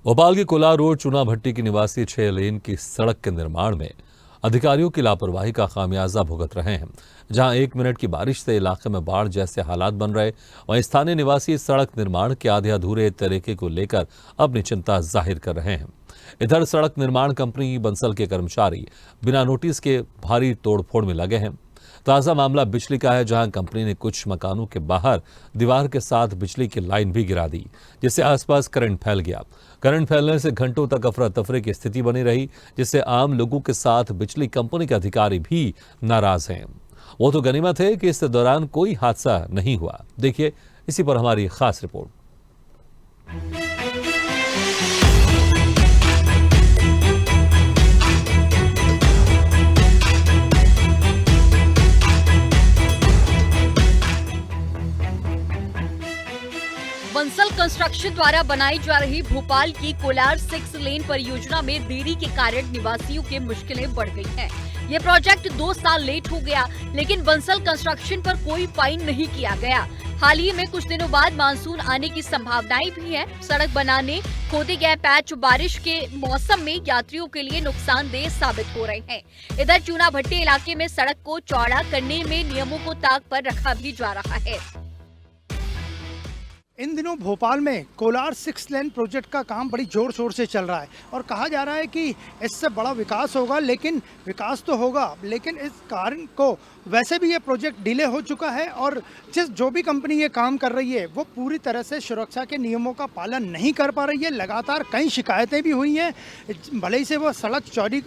भोपाल के कोलार रोड चूना भट्टी की निवासी 6 लेन की सड़क के निर्माण में अधिकारियों की लापरवाही का खामियाजा भुगत रहे हैं। जहां 1 मिनट की बारिश से इलाके में बाढ़ जैसे हालात बन रहे, वहीं स्थानीय निवासी इस सड़क निर्माण के आधे अधूरे तरीके को लेकर अपनी चिंता जाहिर कर रहे हैं। इधर सड़क निर्माण कंपनी बंसल के कर्मचारी बिना नोटिस के भारी तोड़फोड़ में लगे हैं। ताजा मामला बिजली का है, जहां कंपनी ने कुछ मकानों के बाहर दीवार के साथ बिजली की लाइन भी गिरा दी, जिससे आसपास करंट फैल गया। करंट फैलने से घंटों तक अफरा तफरी की स्थिति बनी रही, जिससे आम लोगों के साथ बिजली कंपनी के अधिकारी भी नाराज हैं। वो तो गनीमत है कि इस दौरान कोई हादसा नहीं हुआ। देखिए इसी पर हमारी खास रिपोर्ट। बंसल कंस्ट्रक्शन द्वारा बनाई जा रही भोपाल की कोलार 6 लेन परियोजना में देरी के कारण निवासियों की मुश्किलें बढ़ गई हैं। ये प्रोजेक्ट 2 साल लेट हो गया, लेकिन बंसल कंस्ट्रक्शन पर कोई फाइन नहीं किया गया। हाल ही में कुछ दिनों बाद मानसून आने की संभावनाएं भी है। सड़क बनाने खोदे गए पैच बारिश के मौसम में यात्रियों के लिए नुकसानदेह साबित हो रहे हैं। इधर चूना भट्टी इलाके में सड़क को चौड़ा करने में नियमों को ताक पर रखा भी जा रहा है। इन दिनों भोपाल में कोलार 6 लेन प्रोजेक्ट का काम बड़ी जोर शोर से चल रहा है और कहा जा रहा है कि इससे बड़ा विकास होगा, लेकिन विकास तो होगा, लेकिन इस कारण को वैसे भी ये प्रोजेक्ट डिले हो चुका है और जो भी कंपनी ये काम कर रही है वो पूरी तरह से सुरक्षा के नियमों का पालन नहीं कर पा रही है। लगातार कई शिकायतें भी हुई हैं, भले ही से वो सड़क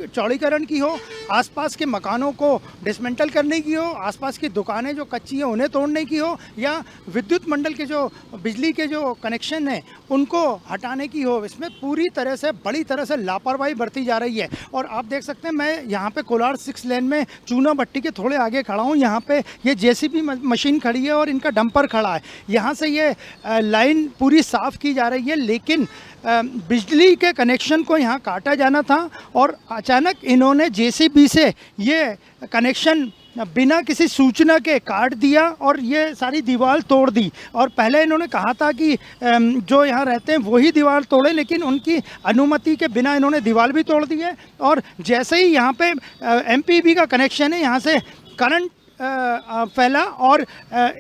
चौड़ीकरण की हो, आसपास के मकानों को डिसमेंटल करने की हो, आसपास की दुकानें जो कच्ची हैं उन्हें तोड़ने की हो, या विद्युत मंडल के जो बिजली के जो कनेक्शन हैं उनको हटाने की हो। इसमें पूरी तरह से बड़ी तरह से लापरवाही बरती जा रही है। और आप देख सकते हैं, मैं यहाँ पे कोलार 6 लेन में चूना भट्टी के थोड़े आगे खड़ा हूँ। यहाँ पे ये जेसीबी मशीन खड़ी है और इनका डंपर खड़ा है। यहाँ से ये लाइन पूरी साफ़ की जा रही है, लेकिन बिजली के कनेक्शन को यहाँ काटा जाना था और अचानक इन्होंने जेसीबी से ये कनेक्शन बिना किसी सूचना के काट दिया और ये सारी दीवार तोड़ दी। और पहले इन्होंने कहा था कि जो यहाँ रहते हैं वही दीवार तोड़े, लेकिन उनकी अनुमति के बिना इन्होंने दीवार भी तोड़ दी है। और जैसे ही यहाँ पे एमपीबी का कनेक्शन है, यहाँ से करंट फैला और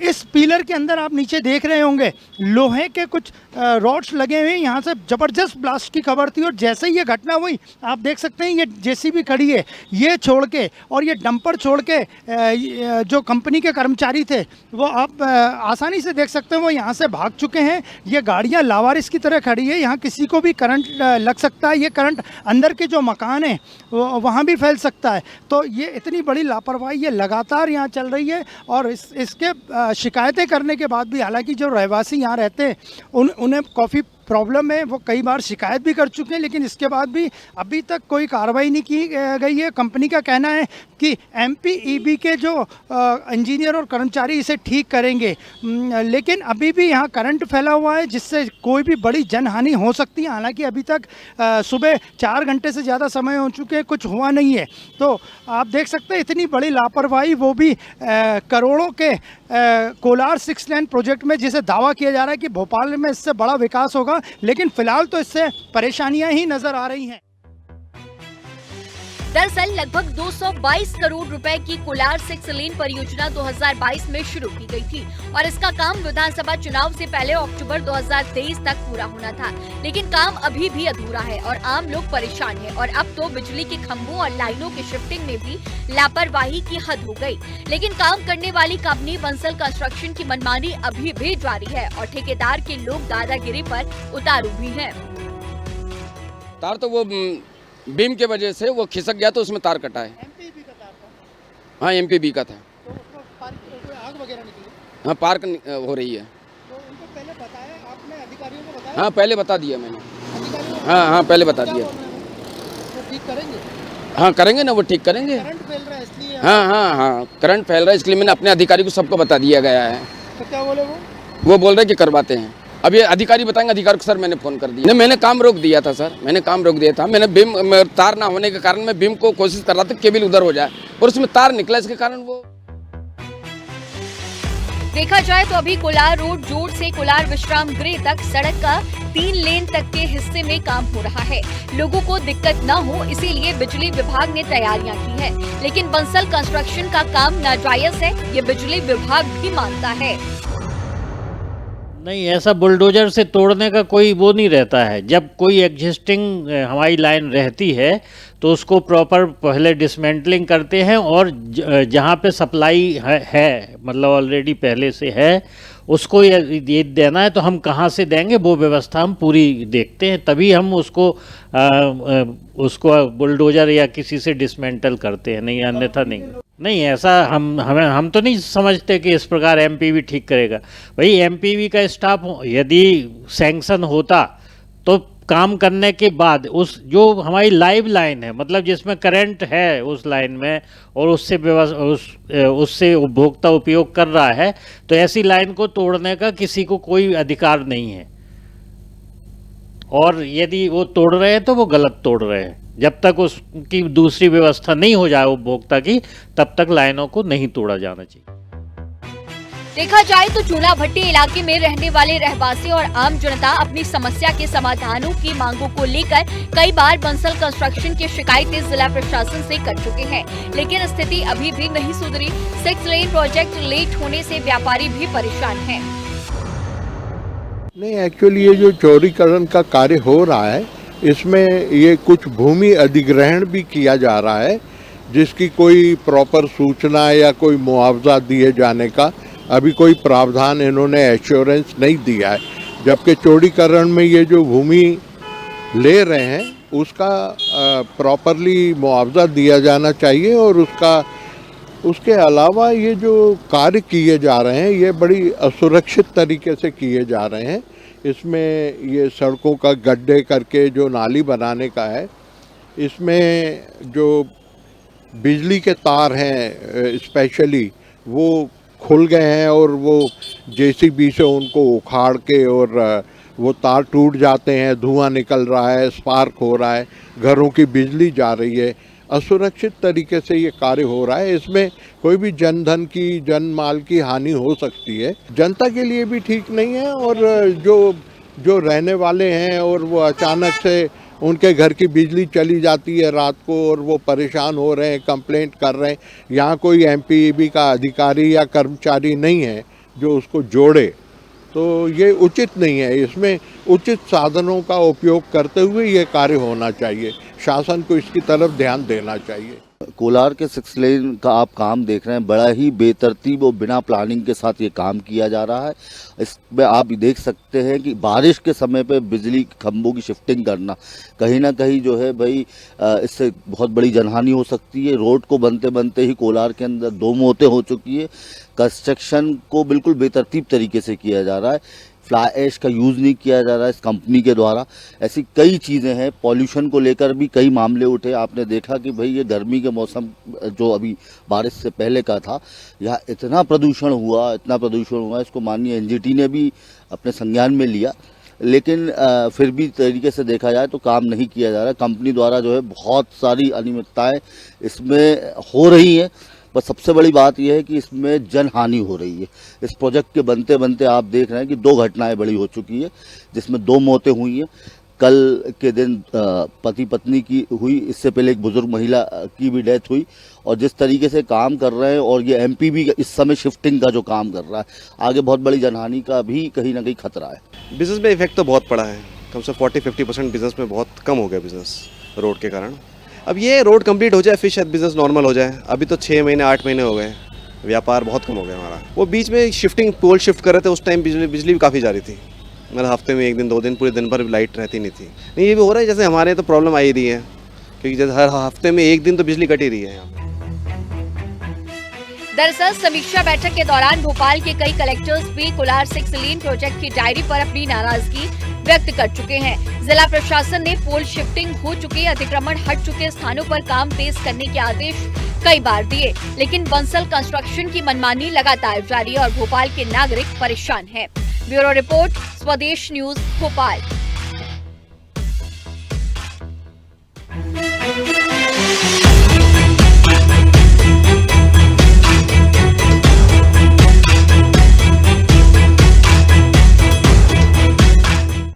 इस पिलर के अंदर आप नीचे देख रहे होंगे लोहे के कुछ रॉड्स लगे हुए हैं। यहाँ से ज़बरदस्त ब्लास्ट की खबर थी और जैसे ही ये घटना हुई, आप देख सकते हैं ये जेसीबी खड़ी है, ये छोड़ के और ये डंपर छोड़ के जो कंपनी के कर्मचारी थे वो आप आसानी से देख सकते हैं वो यहाँ से भाग चुके हैं। ये गाड़ियाँ लावारिस की तरह खड़ी है, यहाँ किसी को भी करंट लग सकता है। ये करंट अंदर के जो मकान हैं वहाँ भी फैल सकता है। तो ये इतनी बड़ी लापरवाही ये लगातार यहाँ चल रही है। और इसके शिकायतें करने के बाद भी, हालांकि जो रहवासी यहाँ रहते हैं उन्हें काफ़ी प्रॉब्लम है, वो कई बार शिकायत भी कर चुके हैं, लेकिन इसके बाद भी अभी तक कोई कार्रवाई नहीं की गई है। कंपनी का कहना है कि एमपीईबी के जो इंजीनियर और कर्मचारी इसे ठीक करेंगे, लेकिन अभी भी यहाँ करंट फैला हुआ है जिससे कोई भी बड़ी जनहानि हो सकती है। हालांकि अभी तक सुबह 4 घंटे से ज़्यादा समय हो चुके हैं, कुछ हुआ नहीं है। तो आप देख सकते हैं इतनी बड़ी लापरवाही, वो भी करोड़ों के कोलार 6 लेन प्रोजेक्ट में, जिसे दावा किया जा रहा है कि भोपाल में इससे बड़ा विकास होगा, लेकिन फिलहाल तो इससे परेशानियां ही नजर आ रही हैं। दरअसल लगभग 222 करोड़ रुपए की कोलार 6 लेन परियोजना 2022 में शुरू की गई थी और इसका काम विधानसभा चुनाव से पहले अक्टूबर 2023 तक पूरा होना था, लेकिन काम अभी भी अधूरा है और आम लोग परेशान हैं। और अब तो बिजली के खंभों और लाइनों की शिफ्टिंग में भी लापरवाही की हद हो गई। लेकिन काम करने वाली कंपनी बंसल कंस्ट्रक्शन की मनमानी अभी भी जारी है और ठेकेदार के लोग दादागिरी पर उतारू भी है। तार तो वो बीम के वजह से वो खिसक गया, तो उसमें तार कटा है। एमपीबी का तार था? हाँ, एमपीबी का था। तो उसमें आग वगैरह निकली? हाँ, पार्क हो रही है। तो उनको पहले बताया आपने, अधिकारियों को बताया? हाँ, पहले बता दिया मैंने। अधिकारियों हाँ, पहले बता दिया। वो ठीक करेंगे? हाँ, करेंगे ना, वो ठीक करेंगे। करंट फैल रहा है इसलिए? हाँ, करंट फैल रहा है इसलिए मैंने अपने अधिकारी को सबको बता दिया गया है। तो क्या बोले वो बोल रहे कि करवाते हैं। अब ये अधिकारी बताएंगे, अधिकारी को सर मैंने फ़ोन कर दिया। मैंने काम रोक दिया था सर, मैंने काम रोक दिया था। मैंने बीम तार ना होने के कारण मैं बीम को कोशिश कर रहा था केबल उधर हो जाए और उसमें तार निकला, इसके कारण वो देखा जाए तो अभी कोलार रोड जोड़ से कोलार विश्राम गृह तक सड़क का 3 लेन तक के हिस्से में काम हो रहा है। लोगों को दिक्कत न हो इसीलिए बिजली विभाग ने तैयारियां की है, लेकिन बंसल कंस्ट्रक्शन का काम नाजायज है, ये बिजली विभाग भी मानता है। नहीं, ऐसा बुलडोजर से तोड़ने का कोई वो नहीं रहता है। जब कोई एग्जिस्टिंग हमारी लाइन रहती है तो उसको प्रॉपर पहले डिसमेंटलिंग करते हैं और जहाँ पे सप्लाई है मतलब ऑलरेडी पहले से है उसको ये देना है तो हम कहाँ से देंगे वो व्यवस्था हम पूरी देखते हैं, तभी हम उसको बुलडोजर या किसी से डिसमेंटल करते हैं, नहीं अन्यथा नहीं ऐसा हम तो नहीं समझते कि इस प्रकार एमपीवी ठीक करेगा। भाई एमपीवी का स्टाफ यदि सैंक्शन होता तो काम करने के बाद उस जो हमारी लाइव लाइन है मतलब जिसमें करंट है उस लाइन में और उससे उपभोक्ता उपयोग कर रहा है तो ऐसी लाइन को तोड़ने का किसी को कोई अधिकार नहीं है, और यदि वो तोड़ रहे हैं तो वो गलत तोड़ रहे हैं। जब तक उसकी दूसरी व्यवस्था नहीं हो जाए उपभोक्ता की तब तक लाइनों को नहीं तोड़ा जाना चाहिए। देखा जाए तो चूना भट्टी इलाके में रहने वाले रहवासी और आम जनता अपनी समस्या के समाधानों की मांगों को लेकर कई बार बंसल कंस्ट्रक्शन की शिकायतें जिला प्रशासन से कर चुके हैं, लेकिन स्थिति अभी भी नहीं सुधरी। 6 लेन प्रोजेक्ट लेट होने से व्यापारी भी परेशान हैं। नहीं, एक्चुअली ये जो चौड़ीकरण का कार्य हो रहा है इसमें ये कुछ भूमि अधिग्रहण भी किया जा रहा है जिसकी कोई प्रॉपर सूचना या कोई मुआवजा दिए जाने का अभी कोई प्रावधान इन्होंने एश्योरेंस नहीं दिया है, जबकि चौड़ीकरण में ये जो भूमि ले रहे हैं उसका प्रॉपरली मुआवजा दिया जाना चाहिए। और उसके अलावा ये जो कार्य किए जा रहे हैं ये बड़ी असुरक्षित तरीके से किए जा रहे हैं। इसमें ये सड़कों का गड्ढे करके जो नाली बनाने का है, इसमें जो बिजली के तार हैं स्पेशली वो खुल गए हैं और वो जेसीबी से उनको उखाड़ के और वो तार टूट जाते हैं, धुआं निकल रहा है, स्पार्क हो रहा है, घरों की बिजली जा रही है। असुरक्षित तरीके से ये कार्य हो रहा है। इसमें कोई भी जनधन की जन माल की हानि हो सकती है, जनता के लिए भी ठीक नहीं है। और जो रहने वाले हैं और वो अचानक से उनके घर की बिजली चली जाती है रात को और वो परेशान हो रहे हैं, कंप्लेंट कर रहे हैं। यहाँ कोई एमपीईबी का अधिकारी या कर्मचारी नहीं है जो उसको जोड़े, तो ये उचित नहीं है। इसमें उचित साधनों का उपयोग करते हुए ये कार्य होना चाहिए। शासन को इसकी तरफ ध्यान देना चाहिए। कोलार के 6 लेन का आप काम देख रहे हैं, बड़ा ही बेतरतीब और बिना प्लानिंग के साथ ये काम किया जा रहा है। इसमें आप देख सकते हैं कि बारिश के समय पे बिजली खंभों की शिफ्टिंग करना कहीं ना कहीं जो है भाई इससे बहुत बड़ी जनहानि हो सकती है। रोड को बनते बनते ही कोलार के अंदर 2 मौतें हो चुकी है। कंस्ट्रक्शन को बिल्कुल बेतरतीब तरीके से किया जा रहा है, फ्लाई ऐश का यूज़ नहीं किया जा रहा है इस कंपनी के द्वारा। ऐसी कई चीज़ें हैं, पॉल्यूशन को लेकर भी कई मामले उठे। आपने देखा कि भाई ये गर्मी के मौसम जो अभी बारिश से पहले का था, यहाँ इतना प्रदूषण हुआ, इसको माननीय एनजीटी ने भी अपने संज्ञान में लिया, लेकिन फिर भी तरीके से देखा जाए तो काम नहीं किया जा रहा। कंपनी द्वारा जो है बहुत सारी अनियमितताएँ इसमें हो रही हैं। पर सबसे बड़ी बात यह है कि इसमें जनहानि हो रही है। इस प्रोजेक्ट के बनते बनते आप देख रहे हैं कि 2 घटनाएं बड़ी हो चुकी है जिसमें 2 मौतें हुई हैं। कल के दिन पति पत्नी की हुई, इससे पहले एक बुजुर्ग महिला की भी डेथ हुई। और जिस तरीके से काम कर रहे हैं और ये एमपीबी का इस समय शिफ्टिंग का जो काम कर रहा है, आगे बहुत बड़ी जनहानि का भी कहीं ना कहीं खतरा है। बिजनेस में इफेक्ट तो बहुत पड़ा है, कम से 40-50% बिजनेस में बहुत कम हो गया बिजनेस रोड के कारण। अब ये रोड कंप्लीट हो जाए फिर शायद बिजनेस नॉर्मल हो जाए। अभी तो 6 महीने 8 महीने हो गए, व्यापार बहुत कम हो गया हमारा। वो बीच में शिफ्टिंग पोल शिफ्ट कर रहे थे, उस टाइम बिजली भी काफ़ी जा रही थी, मतलब हफ्ते में 1 दिन 2 दिन पूरे दिन भर लाइट रहती नहीं थी। नहीं, ये भी हो रहा है जैसे हमारे तो प्रॉब्लम आ ही रही है, क्योंकि जैसे हर हफ्ते में 1 दिन तो बिजली कट ही रही है यहाँ। दरअसल समीक्षा बैठक के दौरान भोपाल के कई कलेक्टर्स भी कोलार 6 लेन प्रोजेक्ट की डायरी पर अपनी नाराजगी व्यक्त कर चुके हैं। जिला प्रशासन ने पोल शिफ्टिंग हो चुके, अतिक्रमण हट चुके स्थानों पर काम तेज करने के आदेश कई बार दिए, लेकिन बंसल कंस्ट्रक्शन की मनमानी लगातार जारी है और भोपाल के नागरिक परेशान हैं। ब्यूरो रिपोर्ट, स्वदेश न्यूज, भोपाल।